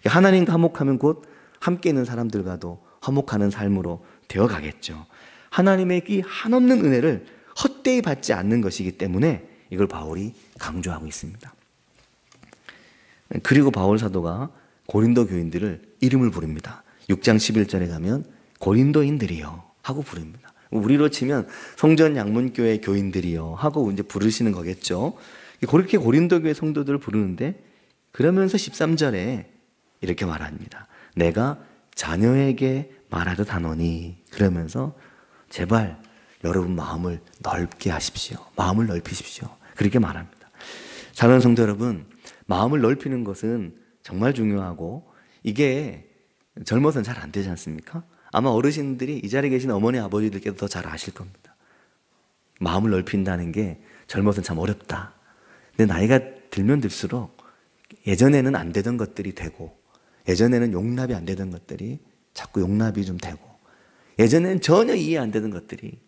하나님과 화목하면 곧 함께 있는 사람들과도 화목하는 삶으로 되어가겠죠. 하나님의 이 한없는 은혜를 헛되이 받지 않는 것이기 때문에 이걸 바울이 강조하고 있습니다. 그리고 바울 사도가 고린도 교인들을 이름을 부릅니다. 6장 11절에 가면 고린도인들이요 하고 부릅니다. 우리로 치면 성전 양문교회 교인들이요 하고 이제 부르시는 거겠죠. 그렇게 고린도 교회 성도들을 부르는데, 그러면서 13절에 이렇게 말합니다. 내가 자녀에게 말하듯 하노니, 그러면서 제발 여러분 마음을 넓게 하십시오. 마음을 넓히십시오. 그렇게 말합니다. 사랑하는 성도 여러분, 마음을 넓히는 것은 정말 중요하고 이게 젊어서는 잘 안 되지 않습니까? 아마 어르신들이 이 자리에 계신 어머니 아버지들께도 더 잘 아실 겁니다. 마음을 넓힌다는 게 젊어서는 참 어렵다. 근데 나이가 들면 들수록 예전에는 안 되던 것들이 되고, 예전에는 용납이 안 되던 것들이 자꾸 용납이 좀 되고, 예전에는 전혀 이해 안 되던 것들이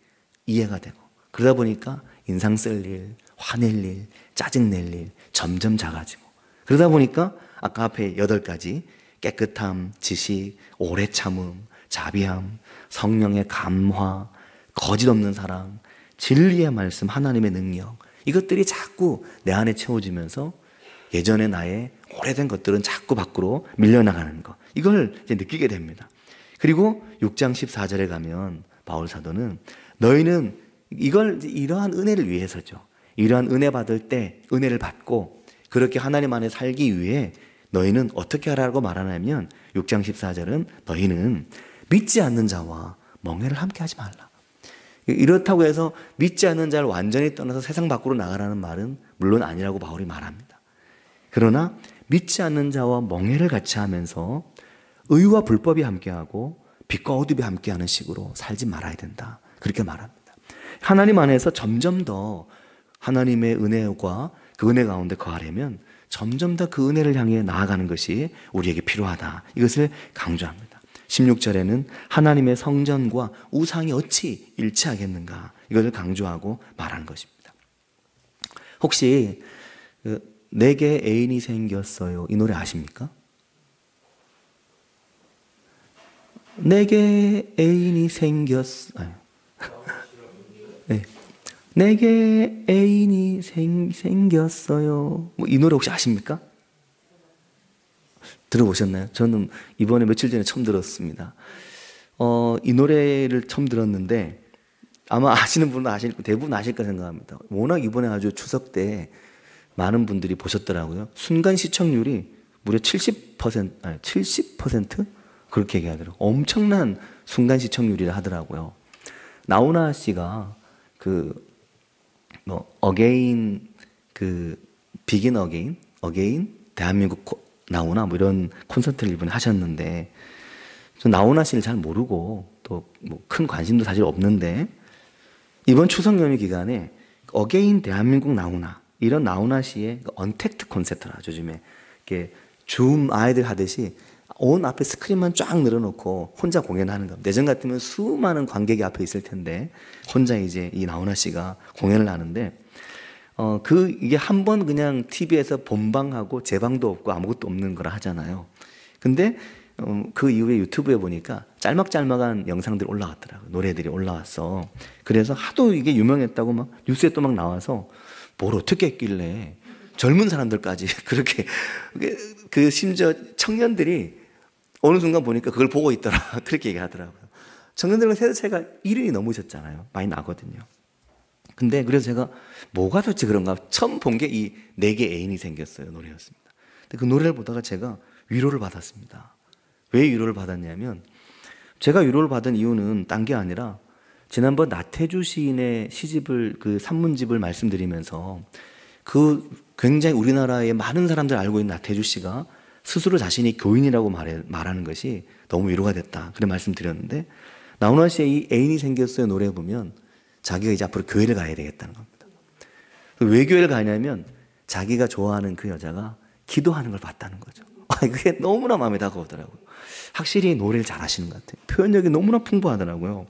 이해가 되고, 그러다 보니까 인상 쓸 일, 화낼 일, 짜증낼 일 점점 작아지고, 그러다 보니까 아까 앞에 8가지 깨끗함, 지식, 오래 참음, 자비함, 성령의 감화, 거짓 없는 사랑, 진리의 말씀, 하나님의 능력, 이것들이 자꾸 내 안에 채워지면서 예전의 나의 오래된 것들은 자꾸 밖으로 밀려나가는 것, 이걸 이제 느끼게 됩니다. 그리고 6장 14절에 가면 바울 사도는 너희는 이러한 은혜를 위해서죠. 이러한 은혜 받을 때 은혜를 받고 그렇게 하나님 안에 살기 위해 너희는 어떻게 하라고 말하냐면 6장 14절은 너희는 믿지 않는 자와 멍해를 함께 하지 말라. 이렇다고 해서 믿지 않는 자를 완전히 떠나서 세상 밖으로 나가라는 말은 물론 아니라고 바울이 말합니다. 그러나 믿지 않는 자와 멍해를 같이 하면서 의와 불법이 함께하고 빛과 어둠이 함께하는 식으로 살지 말아야 된다. 그렇게 말합니다. 하나님 안에서 점점 더 하나님의 은혜와 그 은혜 가운데 거하려면 점점 더 그 은혜를 향해 나아가는 것이 우리에게 필요하다. 이것을 강조합니다. 16절에는 하나님의 성전과 우상이 어찌 일치하겠는가, 이것을 강조하고 말하는 것입니다. 혹시 내게 애인이 생겼어요, 이 노래 아십니까? 내게 애인이 생겼어요. 네. 내게 애인이 생겼어요. 이 노래 혹시 아십니까? 들어보셨나요? 저는 이번에 며칠 전에 처음 들었습니다. 이 노래를 처음 들었는데 아마 아시는 분은 대부분 아실까 생각합니다. 워낙 이번에 아주 추석 때 많은 분들이 보셨더라고요. 순간 시청률이 무려 70% 그렇게 얘기하더라고요. 엄청난 순간 시청률이라 하더라고요. 나훈아 씨가 어게인, 비긴 어게인, 대한민국 나훈아 이런 콘서트를 이번에 하셨는데, 저 나훈아 씨를 잘 모르고 또 큰 관심도 사실 없는데, 이번 추석 연휴 기간에 어게인 대한민국 나훈아, 이런 나훈아 씨의 언택트 콘서트라, 요즘에 이렇게 줌 아이들 하듯이 온 앞에 스크린만 쫙 늘어놓고 혼자 공연하는 겁니다. 예전 같으면 수많은 관객이 앞에 있을 텐데 혼자 이제 이 나훈아 씨가 공연을 하는데, 이게 한 번 그냥 TV에서 본방하고 재방도 없고 아무것도 없는 거라 하잖아요. 근데 그 이후에 유튜브에 보니까 짤막짤막한 영상들이 올라왔더라고요. 노래들이 올라왔어. 그래서 하도 이게 유명했다고 막 뉴스에 또 막 나와서 뭘 어떻게 했길래 젊은 사람들까지 그렇게, 심지어 청년들이 어느 순간 보니까 그걸 보고 있더라. 그렇게 얘기하더라고요. 청년들은 세대 차이가 1인이 넘으셨잖아요. 많이 나거든요. 근데 그래서 제가 뭐가 도대체 그런가 처음 본 게 이 내게 애인이 생겼어요 노래였습니다. 근데 그 노래를 보다가 제가 위로를 받았습니다. 왜 위로를 받았냐면, 제가 위로를 받은 이유는 딴 게 아니라 지난번 나태주 시인의 시집을, 산문집을 말씀드리면서 굉장히 우리나라의 많은 사람들 알고 있는 나태주 씨가 스스로 자신이 교인이라고 말하는 것이 너무 위로가 됐다. 그런 말씀드렸는데, 나훈아 씨의 이 애인이 생겼어요 노래 보면 자기가 이제 앞으로 교회를 가야 되겠다는 겁니다. 왜 교회를 가냐면 자기가 좋아하는 그 여자가 기도하는 걸 봤다는 거죠. 그게 너무나 마음에 다가오더라고요. 확실히 노래를 잘하시는 것 같아요. 표현력이 너무나 풍부하더라고요.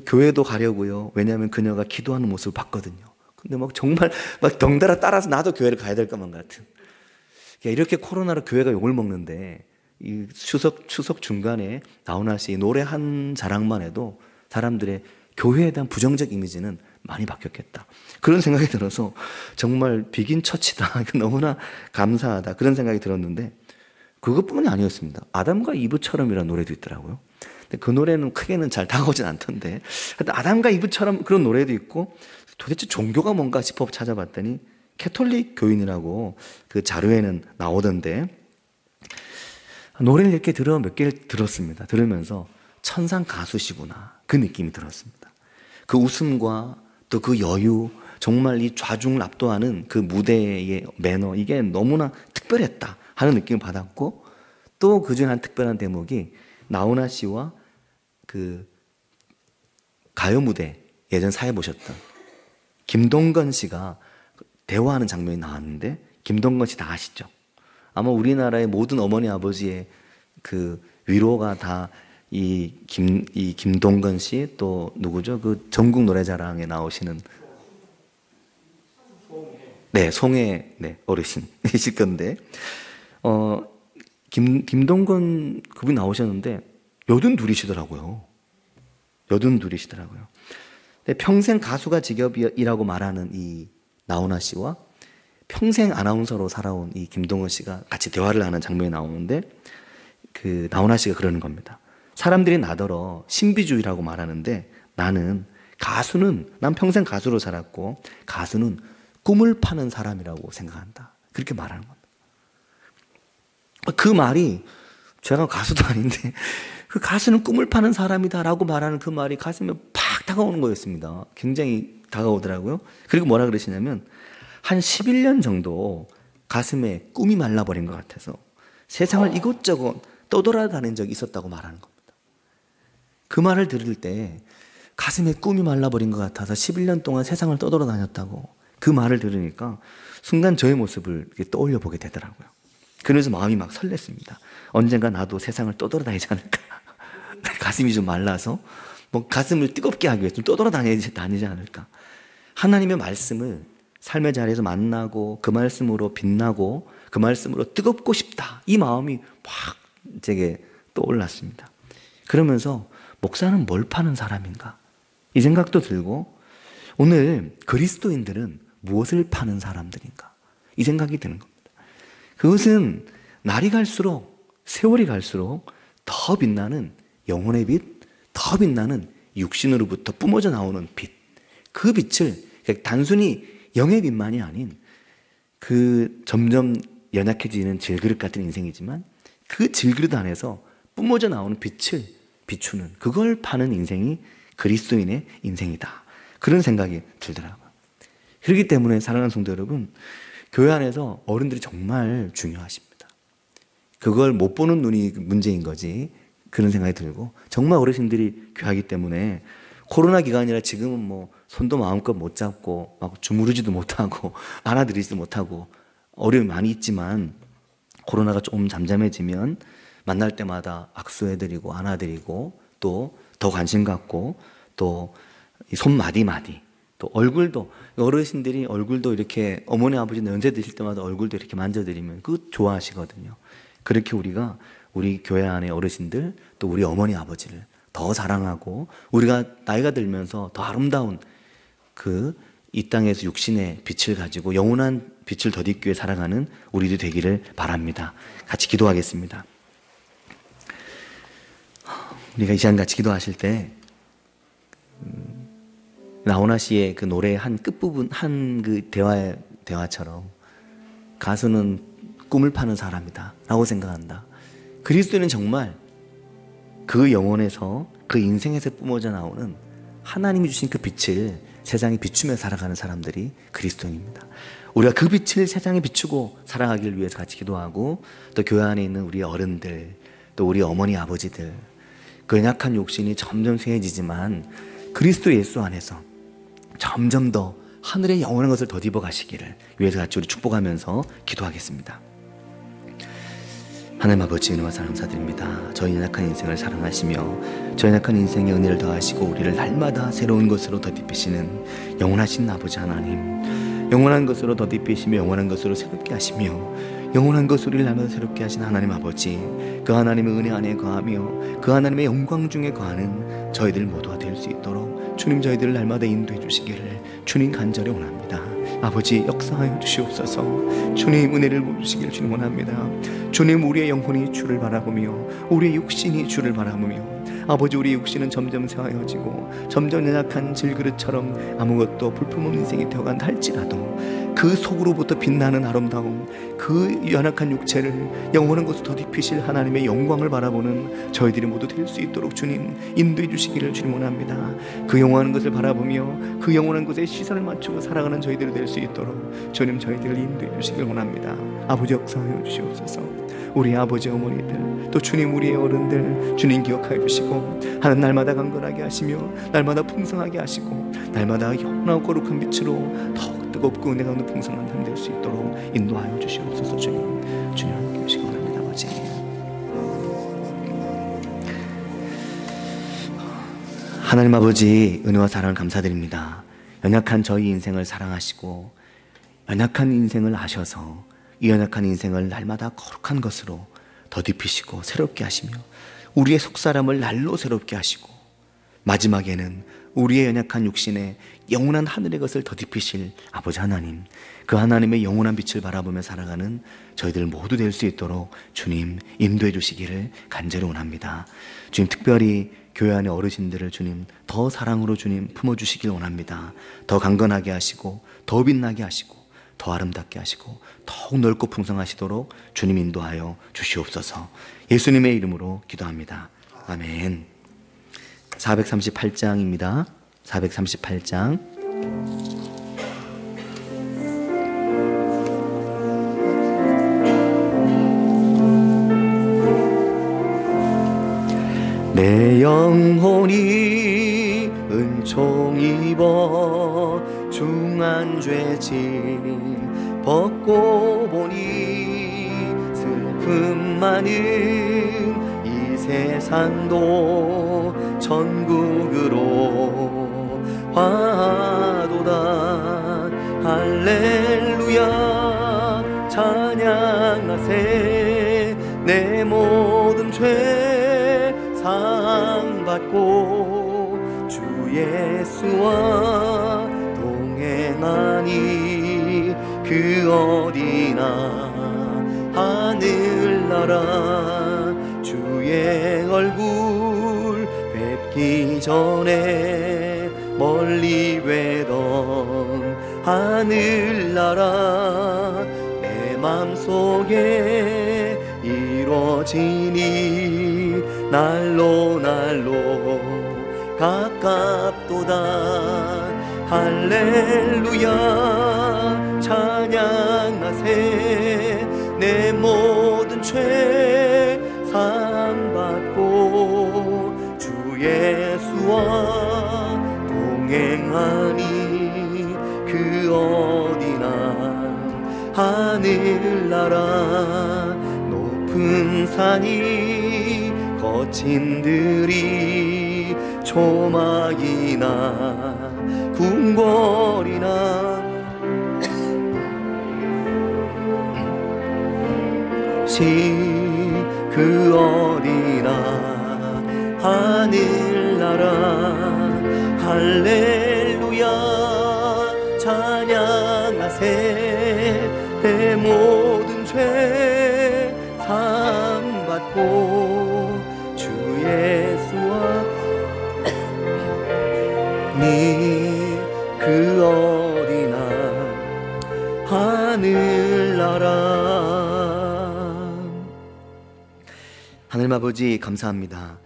교회도 가려고요. 왜냐하면 그녀가 기도하는 모습을 봤거든요. 근데 정말 덩달아 따라서 나도 교회를 가야 될 것만 같은. 이렇게 코로나로 교회가 욕을 먹는데 이 추석 중간에 나훈아 씨 노래 한 자랑만 해도 사람들의 교회에 대한 부정적 이미지는 많이 바뀌었겠다. 그런 생각이 들어서 정말 비긴 처치다. 너무나 감사하다. 그런 생각이 들었는데, 그것뿐만이 아니었습니다. 아담과 이브처럼이라는 노래도 있더라고요. 근데 그 노래는 크게는 잘 다가오진 않던데, 아담과 이브처럼 그런 노래도 있고, 도대체 종교가 뭔가 싶어 찾아봤더니 캐톨릭 교인이라고 그 자료에는 나오던데, 노래를 이렇게 몇 개를 들었습니다. 들으면서 천상 가수시구나, 그 느낌이 들었습니다. 그 웃음과 또 그 여유, 정말 이 좌중을 압도하는 그 무대의 매너, 이게 너무나 특별했다 하는 느낌을 받았고, 또 그중에 한 특별한 대목이 나훈아 씨와 그 가요 무대 예전 사회 보셨던 김동건 씨가 대화하는 장면이 나왔는데, 김동건 씨 다 아시죠? 아마 우리나라의 모든 어머니 아버지의 그 위로가 다 이 김동건 씨, 또 누구죠? 그 전국 노래자랑에 나오시는 송혜 어르신이실 건데, 김동건 그분이 나오셨는데 82이시더라고요. 평생 가수가 직업이라고 말하는 이 나훈아 씨와 평생 아나운서로 살아온 이 김동원 씨가 같이 대화를 하는 장면이 나오는데, 그 나훈아 씨가 그러는 겁니다. 사람들이 나더러 신비주의라고 말하는데 난 평생 가수로 살았고 가수는 꿈을 파는 사람이라고 생각한다. 그렇게 말하는 겁니다. 그 말이, 제가 가수도 아닌데 그 가수는 꿈을 파는 사람이다라고 말하는 그 말이 가슴에 팍 다가오는 거였습니다. 굉장히 다가오더라고요. 그리고 뭐라 그러시냐면, 한 11년 정도 가슴에 꿈이 말라버린 것 같아서 세상을 이곳저곳 떠돌아다닌 적이 있었다고 말하는 겁니다. 그 말을 들을 때 가슴에 꿈이 말라버린 것 같아서 11년 동안 세상을 떠돌아다녔다고, 그 말을 들으니까 순간 저의 모습을 떠올려 보게 되더라고요. 그래서 마음이 막 설렜습니다. 언젠가 나도 세상을 떠돌아다니지 않을까. 가슴이 좀 말라서 가슴을 뜨겁게 하기 위해서 좀 떠돌아다니지 않을까. 하나님의 말씀을 삶의 자리에서 만나고 그 말씀으로 빛나고 그 말씀으로 뜨겁고 싶다, 이 마음이 확 제게 떠올랐습니다. 그러면서 목사는 뭘 파는 사람인가, 이 생각도 들고, 오늘 그리스도인들은 무엇을 파는 사람들인가, 이 생각이 드는 겁니다. 그것은 날이 갈수록, 세월이 갈수록 더 빛나는 영혼의 빛, 더 빛나는 육신으로부터 뿜어져 나오는 빛, 그 빛을 단순히 영의 빛만이 아닌 그 점점 연약해지는 질그릇 같은 인생이지만 그 질그릇 안에서 뿜어져 나오는 빛을 비추는, 그걸 파는 인생이 그리스도인의 인생이다, 그런 생각이 들더라고요. 그렇기 때문에 사랑하는 성도 여러분, 교회 안에서 어른들이 정말 중요하십니다. 그걸 못 보는 눈이 문제인 거지, 그런 생각이 들고, 정말 어르신들이 귀하기 때문에 코로나 기간이라 지금은 손도 마음껏 못 잡고 막 주무르지도 못하고 안아드리지도 못하고 어려움이 많이 있지만, 코로나가 조금 잠잠해지면 만날 때마다 악수해드리고 안아드리고 또 더 관심 갖고 또 손마디마디, 또 얼굴도, 어르신들이 얼굴도 이렇게, 어머니 아버지 연세 드실 때마다 얼굴도 이렇게 만져드리면 그거 좋아하시거든요. 그렇게 우리가 우리 교회 안의 어르신들, 또 우리 어머니 아버지를 더 사랑하고, 우리가 나이가 들면서 더 아름다운 이 땅에서 육신의 빛을 가지고 영원한 빛을 덧입기 위해 살아가는 우리도 되기를 바랍니다. 같이 기도하겠습니다. 우리가 이 시간 같이 기도하실 때 나훈아 씨의 그 노래의 한 끝부분, 한 그 대화처럼 가수는 꿈을 파는 사람이다 라고 생각한다. 그리스도는 정말 그 영혼에서, 그 인생에서 뿜어져 나오는 하나님이 주신 그 빛을 세상에 비추며 살아가는 사람들이 그리스도인입니다. 우리가 그 빛을 세상에 비추고 살아가기를 위해서 같이 기도하고, 또 교회 안에 있는 우리 어른들, 또 우리 어머니 아버지들, 그 연약한 욕심이 점점 쇠해지지만 그리스도 예수 안에서 점점 더 하늘의 영원한 것을 덧입어 가시기를 위해서 같이 우리 축복하면서 기도하겠습니다. 하나님 아버지, 은혜와 사랑 감사드립니다. 저희 연약한 인생을 사랑하시며 저희 연약한 인생에 은혜를 더하시고 우리를 날마다 새로운 것으로 덧입히시는 영원하신 아버지 하나님, 영원한 것으로 덧입히시며 영원한 것으로 새롭게 하시며 영원한 것으로 우리를 날마다 새롭게 하신 하나님 아버지, 그 하나님의 은혜 안에 거하며 그 하나님의 영광 중에 거하는 저희들 모두가 될 수 있도록 주님, 저희들을 날마다 인도해 주시기를 주님 간절히 원합니다. 아버지, 역사하여 주시옵소서. 주님, 은혜를 부으시기를 주님 원합니다. 주님, 우리의 영혼이 주를 바라보며 우리의 육신이 주를 바라보며, 아버지, 우리의 육신은 점점 쇠하여지고 점점 연약한 질그릇처럼 아무것도 볼품없는 인생이 되어간다 할지라도 그 속으로부터 빛나는 아름다움, 그 연약한 육체를 영원한 것으로 덧입히실 하나님의 영광을 바라보는 저희들이 모두 될 수 있도록 주님 인도해 주시기를 주님 원합니다. 그 영원한 것을 바라보며 그 영원한 것에 시선을 맞추고 살아가는 저희들이 될 수 있도록 주님, 저희들을 인도해 주시기를 원합니다. 아버지, 역사하여 주시옵소서. 우리 아버지 어머니들, 또 주님, 우리의 어른들 주님 기억하여 주시고, 하나님 날마다 강건하게 하시며 날마다 풍성하게 하시고 날마다 영원하고 거룩한 빛으로 더욱 뜨겁고 은혜가 없는 풍성한 삶 될 수 있도록 인도하여 주시옵소서. 주님, 주님 함께 계시기 원합니다. 아버지, 하나님 아버지, 은혜와 사랑을 감사드립니다. 연약한 저희 인생을 사랑하시고 연약한 인생을 아셔서 이 연약한 인생을 날마다 거룩한 것으로 덧입히시고 새롭게 하시며 우리의 속사람을 날로 새롭게 하시고 마지막에는 우리의 연약한 육신에 영원한 하늘의 것을 덧입히실 아버지 하나님, 그 하나님의 영원한 빛을 바라보며 살아가는 저희들 모두 될 수 있도록 주님 인도해 주시기를 간절히 원합니다. 주님, 특별히 교회 안의 어르신들을 주님 더 사랑으로 주님 품어주시길 원합니다. 더 강건하게 하시고, 더 빛나게 하시고, 더 아름답게 하시고, 더욱 넓고 풍성하시도록 주님 인도하여 주시옵소서. 예수님의 이름으로 기도합니다. 아멘. 438장입니다. 438장. 내 영혼이 은총 입어 중한 죄짐 벗고 보니 슬픔 많은 이 세상도 천국으로 화도다. 할렐루야 찬양하세. 내 모든 죄 사함받고 주 예수와 동행하니 그 어디나 하늘나라 주의 얼굴 뵙기 전에 멀리 뵈던 하늘나라 내 맘속에 이루어지니 날로 날로 가깝도다. 할렐루야 찬양하세. 내 모든 죄 사함받고 주 예수와 동행하니 그 어디나 하늘나라 높은 산이 거친 들이 조막이나 궁궐이나 그 어디나 하늘나라 할렐루야 찬양하세. 내 모든 죄 사함받고 주 예수와 그 어디나 하늘나라. 하늘님 아버지 감사합니다.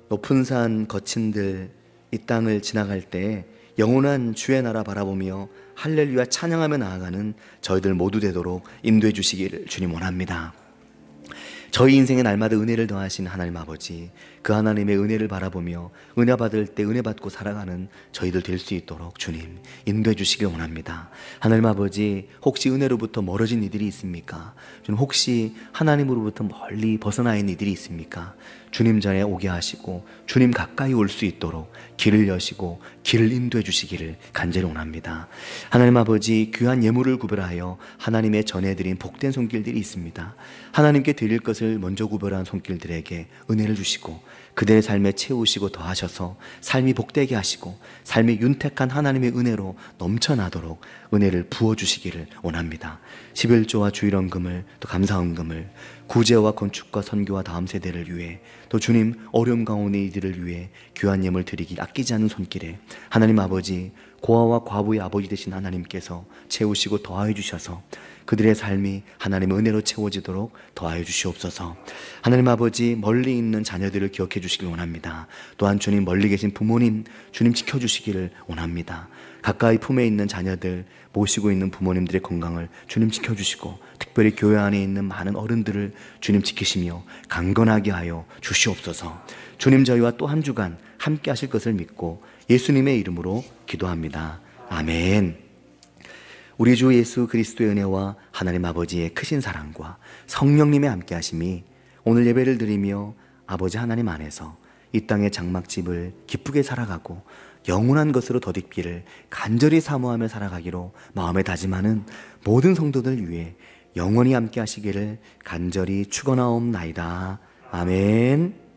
높은 산 거친 들 이 땅을 지나갈 때 영원한 주의 나라 바라보며 할렐루야 찬양하며 나아가는 저희들 모두 되도록 인도해 주시기를 주님 원합니다. 저희 인생에 날마다 은혜를 더하신 하나님 아버지, 그 하나님의 은혜를 바라보며 은혜 받을 때 은혜 받고 살아가는 저희들 될 수 있도록 주님 인도해 주시길 원합니다. 하나님 아버지, 혹시 은혜로부터 멀어진 이들이 있습니까? 주님, 혹시 하나님으로부터 멀리 벗어나 있는 이들이 있습니까? 주님 전에 오게 하시고 주님 가까이 올 수 있도록 길을 여시고 길을 인도해 주시기를 간절히 원합니다. 하나님 아버지, 귀한 예물을 구별하여 하나님의 전해드린 복된 손길들이 있습니다. 하나님께 드릴 것을 먼저 구별한 손길들에게 은혜를 주시고 그들의 삶에 채우시고 더하셔서 삶이 복되게 하시고 삶이 윤택한 하나님의 은혜로 넘쳐나도록 은혜를 부어주시기를 원합니다. 11조와 주일헌금을, 또 감사헌금을, 구제와 건축과 선교와 다음 세대를 위해, 또 주님 어려움 가운데 이들을 위해 귀한 예물 드리기 아끼지 않는 손길에 하나님 아버지, 고아와 과부의 아버지 되신 하나님께서 채우시고 더하여 주셔서 그들의 삶이 하나님의 은혜로 채워지도록 더하여 주시옵소서. 하나님 아버지, 멀리 있는 자녀들을 기억해 주시길 원합니다. 또한 주님 멀리 계신 부모님, 주님 지켜주시기를 원합니다. 가까이 품에 있는 자녀들, 모시고 있는 부모님들의 건강을 주님 지켜주시고 특별히 교회 안에 있는 많은 어른들을 주님 지키시며 강건하게 하여 주시옵소서. 주님, 저희와 또 한 주간 함께 하실 것을 믿고 예수님의 이름으로 기도합니다. 아멘. 우리 주 예수 그리스도의 은혜와 하나님 아버지의 크신 사랑과 성령님의 함께 하심이 오늘 예배를 드리며 아버지 하나님 안에서 이 땅의 장막집을 기쁘게 살아가고 영원한 것으로 덧입기를 간절히 사모하며 살아가기로 마음에 다짐하는 모든 성도들 위해 영원히 함께 하시기를 간절히 축원하옵나이다. 아멘.